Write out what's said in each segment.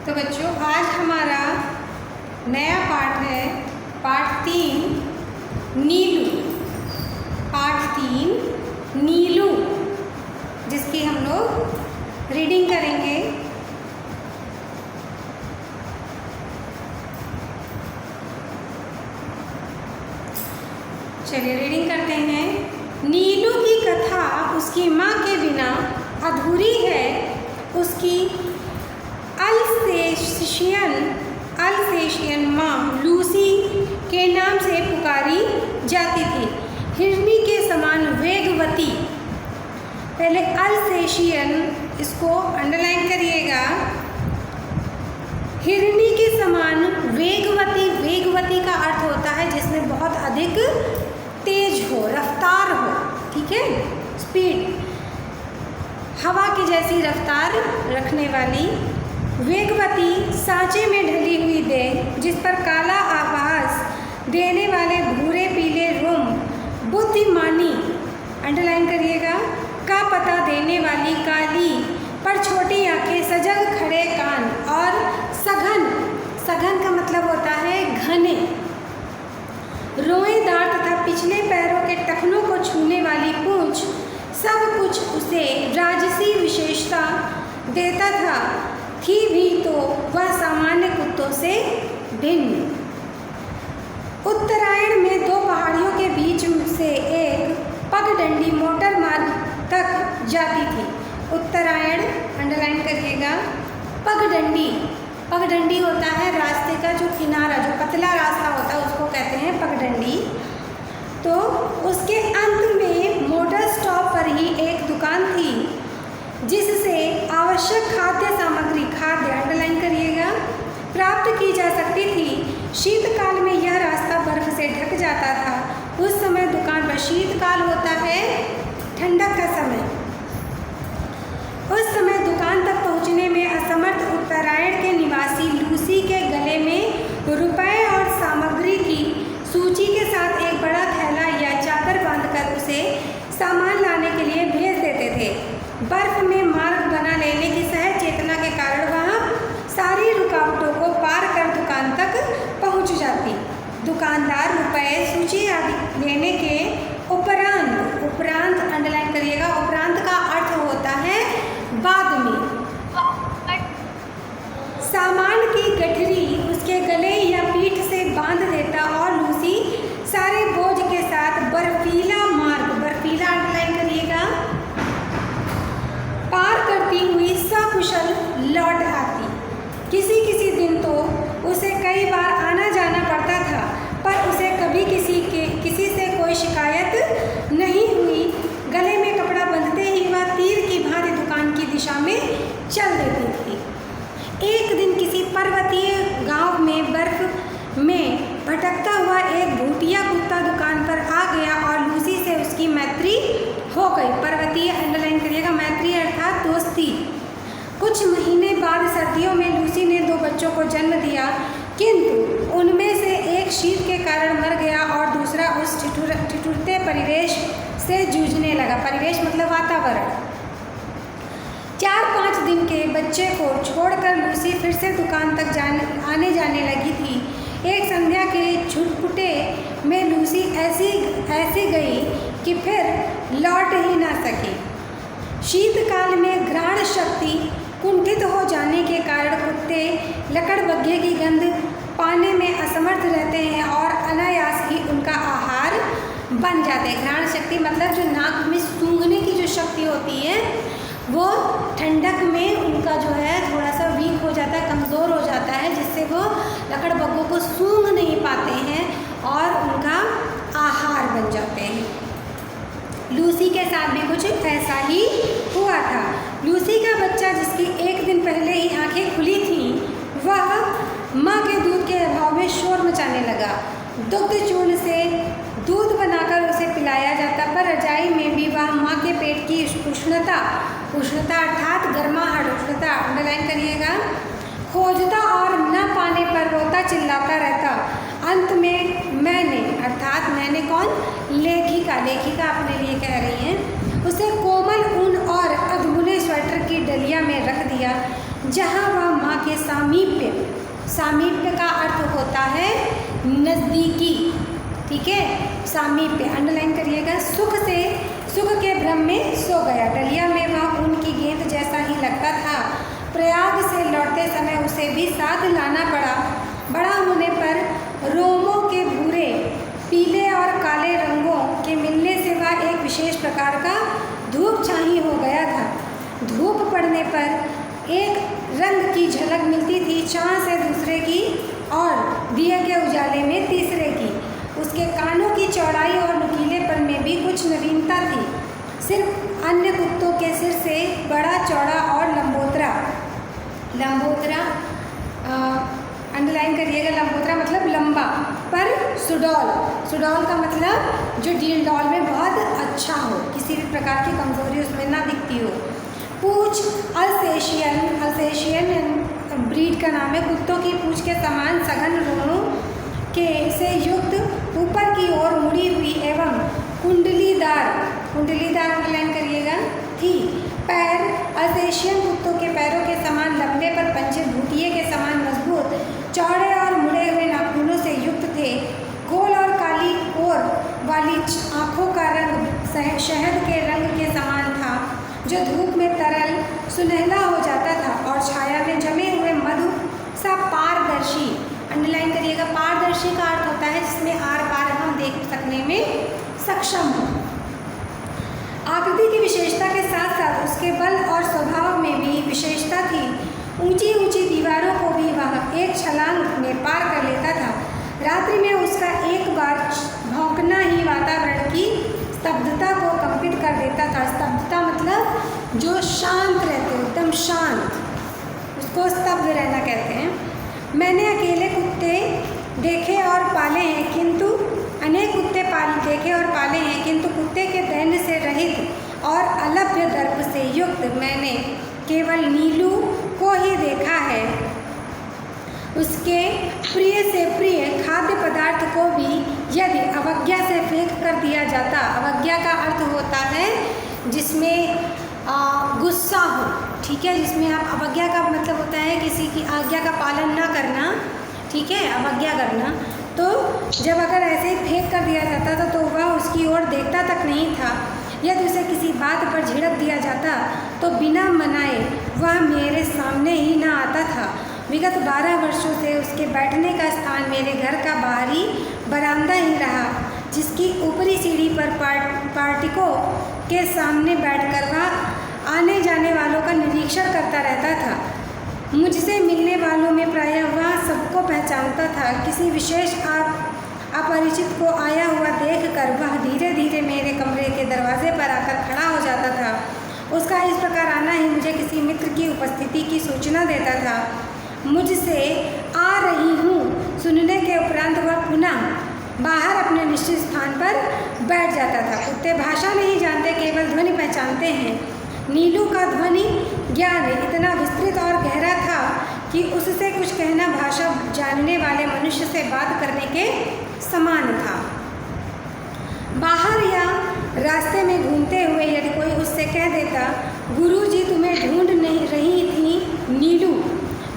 तो बच्चों आज हमारा नया पाठ है पाठ 3 नीलू। पाठ 3 नीलू जिसकी हम लोग रीडिंग करेंगे। चलिए रीडिंग करते हैं। नीलू की कथा उसकी माँ के बिना अधूरी है। उसकी अल्सेशियन माँ लूसी के नाम से पुकारी जाती थी। हिरनी के समान वेगवती, पहले अल्सेशियन इसको अंडरलाइन करिएगा। हिरनी के समान वेगवती, वेगवती का अर्थ होता है जिसमें बहुत अधिक तेज हो, रफ्तार हो, ठीक है, स्पीड, हवा की जैसी रफ्तार रखने वाली। वेगवती सांचे में ढली हुई देह जिस पर काला आभास देने वाले भूरे पीले रोम, बुद्धिमानी अंडरलाइन करिएगा का पता देने वाली काली पर छोटी आंखें, सजग खड़े कान और सघन, सघन का मतलब होता है घने रोएदार तथा पिछले पैरों के टखनों को छूने वाली पूंछ, सब कुछ उसे राजसी विशेषता देता था। थी भी तो वह सामान्य कुत्तों से भिन्न। उत्तरायण में दो पहाड़ियों के बीच से एक पगडंडी मोटर मार्ग तक जाती थी। उत्तरायण अंडरलाइन करिएगा। पगडंडी, पगडंडी होता है रास्ते का जो किनारा, जो पतला रास्ता होता है उसको कहते हैं पगडंडी। तो उसके अंत में मोटर स्टॉप पर ही एक दुकान थी जिससे आवश्यक खाद्य सामग्री, खाद्य अंडरलाइन करिएगा, प्राप्त की जा सकती थी। शीतकाल में यह रास्ता बर्फ से ढक जाता था। उस समय दुकान पर, शीतकाल होता है ठंडक का समय, उस समय दुकान तक पहुंचने में असमर्थ उत्तरायण के निवासी लूसी के गले में रुपए और सामग्री की सूची के साथ एक बड़ा थैला या चादर बांधकर उसे सामान लाने के लिए भेज देते थे। बर्फ में मार्ग बना लेने की सहज चेतना के कारण वह सारी रुकावटों को पार कर दुकान तक पहुंच जाती। दुकानदार रुपए, सूची आदि लेने के उपरांत, उपरांत अंडरलाइन करिएगा, उपरांत का अर्थ होता है बाद में, सामान की गठरी उसके गले या पीठ से बांध देता और लूसी सारे बोझ के साथ बर्फीला मार्ग, बर्फीला अंडरलाइन करिएगा, पार करती हुई सकुशल लौट आती। किसी किसी दिन तो उसे कई बार आना जाना पड़ता था, पर उसे कभी किसी से कोई शिकायत नहीं हुई। गले में कपड़ा बंधते ही वह तीर की भांति दुकान की दिशा में चल देती थी। एक दिन किसी पर्वतीय गांव में बर्फ में भटकता हुआ एक भूतिया कुत्ता दुकान पर आ गया और लूसी से उसकी मैत्री हो गई। पर्वतीय अंडरलाइन करिएगा, मैत्री अर्थात दोस्ती। कुछ महीने बाद सर्दियों में लूसी ने 2 बच्चों को जन्म दिया, किंतु उनमें से एक शीत के कारण मर गया और दूसरा उस ठिठुरते परिवेश से जूझने लगा। परिवेश मतलब वातावरण। 4-5 दिन के बच्चे को छोड़कर लूसी फिर से दुकान तक आने जाने लगी थी। एक संध्या के छुटपुटे में लूसी ऐसी गई कि फिर लौट ही ना सकी। शीतकाल में घ्राण शक्ति कुंठित हो जाने के कारण कुत्ते लकड़बग्घे की गंध पाने में असमर्थ रहते हैं और अनायास ही उनका आहार बन जाते हैं। घ्राण शक्ति मतलब जो नाक में सूंघने की जो शक्ति होती है वो ठंडक में उनका जो है थोड़ा सा वीक हो जाता है, कमज़ोर हो जाता है, जिससे वो लकड़बग्घों को सूंघ नहीं पाते हैं और उनका आहार बन जाते हैं। लूसी के साथ भी कुछ ऐसा ही हुआ था। लूसी का बच्चा जिसकी एक दिन पहले ही आंखें खुली थीं, वह माँ के दूध के अभाव में शोर मचाने लगा। दुग्ध चूर्ण से दूध बनाकर उसे पिलाया जाता, पर रजाई में भी वह माँ के पेट की उष्णता, उष्णता अर्थात गर्माहट, उष्णता अंडरलाइन करिएगा, खोजता और न पाने पर रोता चिल्लाता रहता। अंत में मैंने, अर्थात मैंने कौन, लेखिका, लेखिका अपने लिए कह रही हैं, उसे कोमल ऊन और अधबुने स्वेटर की डलिया में रख दिया जहाँ वह माँ के सामीप्य। सामीप्य का अर्थ होता है नज़दीकी, ठीक है, सामीप्य अंडरलाइन करिएगा। सुख के भ्रम में सो गया। डलिया में वह ऊन की गेंद जैसा ही लगता था। प्रयाग से लौटते समय उसे भी साथ लाना पड़ा। बड़ा होने पर रोमों के भूरे, पीले और काले रंगों के मिलने से वह एक विशेष प्रकार का धूप छाही हो गया था। धूप पड़ने पर एक रंग की झलक मिलती थी, चाँद से दूसरे की और दिए के उजाले में तीसरे की। उसके कानों की चौड़ाई और नुकीलेपन में भी कुछ नवीनता थी। सिर्फ अन्य कुत्तों के सिर से बड़ा, चौड़ा और लंबोदरा अंडरलाइन करिएगा। लंबोदरा मतलब लंबा, पर सुडौल का मतलब जो डील डॉल में बहुत अच्छा हो, किसी भी प्रकार की कमजोरी उसमें ना दिखती हो। पूछ अल्सेशियन ब्रीड का नाम है। कुत्तों की पूछ के समान सघन रोमों के से युक्त, ऊपर की ओर मुड़ी हुई एवं कुंडलीदार अंडरलाइन करिएगा थी। पैर अल्सेशियन कुत्तों के पैरों के समान लंबे, पर पंजे भूटिये के समान मजबूत, चौड़े और मुड़े हुए नाखूनों से युक्त थे। गोल और काली ओर वाली आँखों का रंग शहद के रंग के समान था, जो धूप में तरल सुनहला हो जाता था और छाया में जमे हुए मधु सा पारदर्शी। अंडरलाइन करिएगा। पारदर्शी का अर्थ होता है जिसमें आर पार हम देख सकने में सक्षम हो। आकृति की विशेषता के साथ साथ उसके बल और स्वभाव में भी विशेषता थी। ऊंची ऊंची दीवारों को भी वह एक छलांग में पार कर लेता था। रात्रि में उसका एक बार भौंकना ही वातावरण की स्तब्धता को कंपित कर देता था। स्तब्धता मतलब जो शांत रहते हो, एकदम शांत, उसको स्तब्ध रहना कहते हैं। मैंने अकेले कुत्ते देखे और पाले हैं, किंतु अनेक कुत्ते देखे और पाले हैं, किंतु कुत्ते के दैन्य से रहित और अलभ्य दर्प से युक्त मैंने केवल नीलू को ही देखा है। उसके प्रिय से प्रिय खाद्य पदार्थ को भी यदि अवज्ञा से फेंक कर दिया जाता, अवज्ञा का अर्थ होता है जिसमें गुस्सा हो, ठीक है, जिसमें आप अवज्ञा का मतलब होता है किसी की आज्ञा का पालन ना करना, ठीक है, अवज्ञा करना। तो जब अगर ऐसे ही फेंक कर दिया जाता था तो वह उसकी ओर देखता तक नहीं था। यदि उसे किसी बात पर झिड़क दिया जाता तो बिना मनाए वह मेरे सामने ही ना आता था। विगत 12 वर्षों से उसके बैठने का स्थान मेरे घर का बाहरी बरामदा ही रहा, जिसकी ऊपरी सीढ़ी पर पार्टिकों के सामने बैठकर वह आने जाने वालों का निरीक्षण करता रहता था। मुझसे मिलने वालों में प्रायः वह सबको पहचानता था। किसी विशेष अपरिचित को आया हुआ देखकर वह धीरे धीरे मेरे कमरे के दरवाजे पर आकर खड़ा हो जाता था। उसका इस प्रकार आना ही मुझे किसी मित्र की उपस्थिति की सूचना देता था। मुझसे आ रही हूँ सुनने के उपरांत वह पुनः बाहर अपने निश्चित स्थान पर बैठ जाता था। कुत्ते भाषा नहीं जानते, केवल ध्वनि पहचानते हैं। नीलू का ध्वनि ज्ञान इतना विस्तृत और गहरा था कि उससे कुछ कहना भाषा जानने वाले मनुष्य से बात करने के समान था। बाहर या रास्ते में घूमते हुए यदि कोई उससे कह देता, गुरुजी तुम्हें ढूंढ नहीं रही थी नीलू,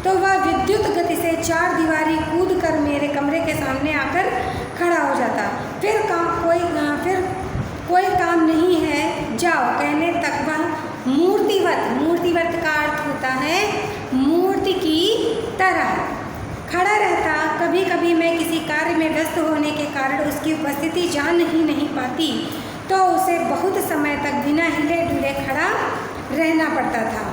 तो वह विद्युत गति से 4 दीवारी कूद कर मेरे कमरे के सामने आकर खड़ा हो जाता। फिर कोई काम नहीं है, जाओ कहने तक वह मूर्तिवत का अर्थ होता है मूर्ति की तरह खड़ा रहता। कभी कभी मैं किसी कार्य में व्यस्त होने के कारण उसकी उपस्थिति जान ही नहीं पाती, तो उसे बहुत समय तक बिना हिले डुले खड़ा रहना पड़ता था।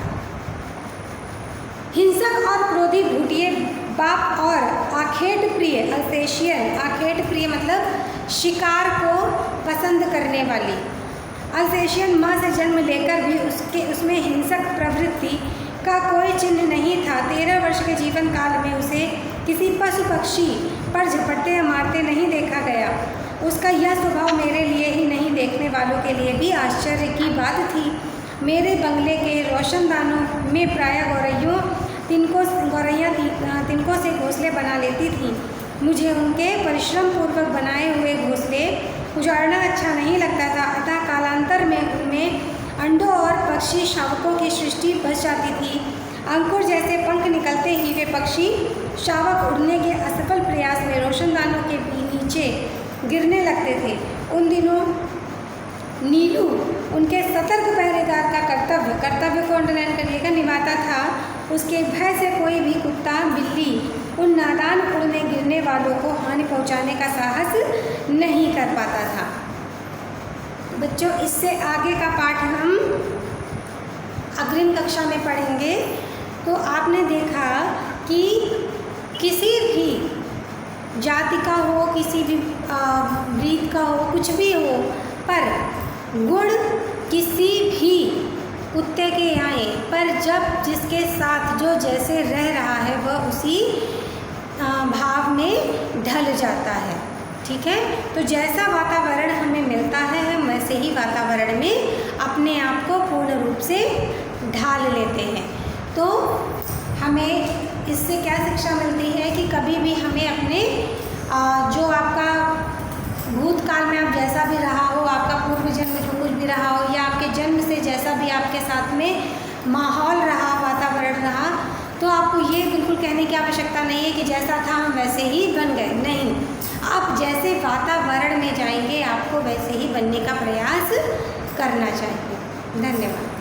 हिंसक और क्रोधी भूटिये बाप और आखेट प्रिय अल्सेशियन, आखेट प्रिय मतलब शिकार को पसंद करने वाली, अल्सेशियन माँ से जन्म लेकर भी उसमें हिंसक प्रवृत्ति का कोई चिन्ह नहीं था। 13 वर्ष के जीवन काल में उसे किसी पशु पक्षी पर झपटते या मारते नहीं देखा गया। उसका यह स्वभाव मेरे लिए ही नहीं, देखने वालों के लिए भी आश्चर्य की बात थी। मेरे बंगले के रोशनदानों में प्रायः गौरैयाँ तिनकों से घोंसले बना लेती थीं। मुझे उनके परिश्रम पूर्वक बनाए हुए घोंसले उजाड़ना अच्छा नहीं लगता था, अतः कालांतर में उनमें अंडों और पक्षी शावकों की सृष्टि बच जाती थी। अंकुर जैसे पंख निकलते ही वे पक्षी शावक उड़ने के असफल प्रयास में रोशनदानों के नीचे गिरने लगते थे। उन दिनों नीलू उनके सतर्क पहरेदार का कर्तव्य को अंडरलाइन करिएगा निभाता था। उसके भय से कोई भी कुत्ता बिल्ली उन नादान उड़ने गिरने वालों को हानि पहुंचाने का साहस नहीं कर पाता था। बच्चों, इससे आगे का पाठ हम अग्रिम कक्षा में पढ़ेंगे। तो आपने देखा कि किसी भी जाति का हो, किसी भी ब्रीड का हो, कुछ भी हो, पर गुण किसी भी कुत्ते के आए पर जब जिसके साथ जो जैसे रह रहा है वह उसी भाव में ढल जाता है। ठीक है, तो जैसा वातावरण हमें मिलता है हम वैसे ही वातावरण में अपने आप को पूर्ण रूप से ढाल लेते हैं। तो हमें इससे क्या शिक्षा मिलती है कि कभी भी हमें अपने जो आपका भूतकाल में आप जैसा भी रहा हो, आपका पूर्व जन्म जो कुछ भी रहा हो, या आपके जन्म से जैसा भी आपके साथ में माहौल रहा, वातावरण रहा, तो आपको ये बिल्कुल कहने की आवश्यकता नहीं है कि जैसा था हम वैसे ही बन गए। नहीं, आप जैसे वातावरण में जाएंगे आपको वैसे ही बनने का प्रयास करना चाहिए। धन्यवाद।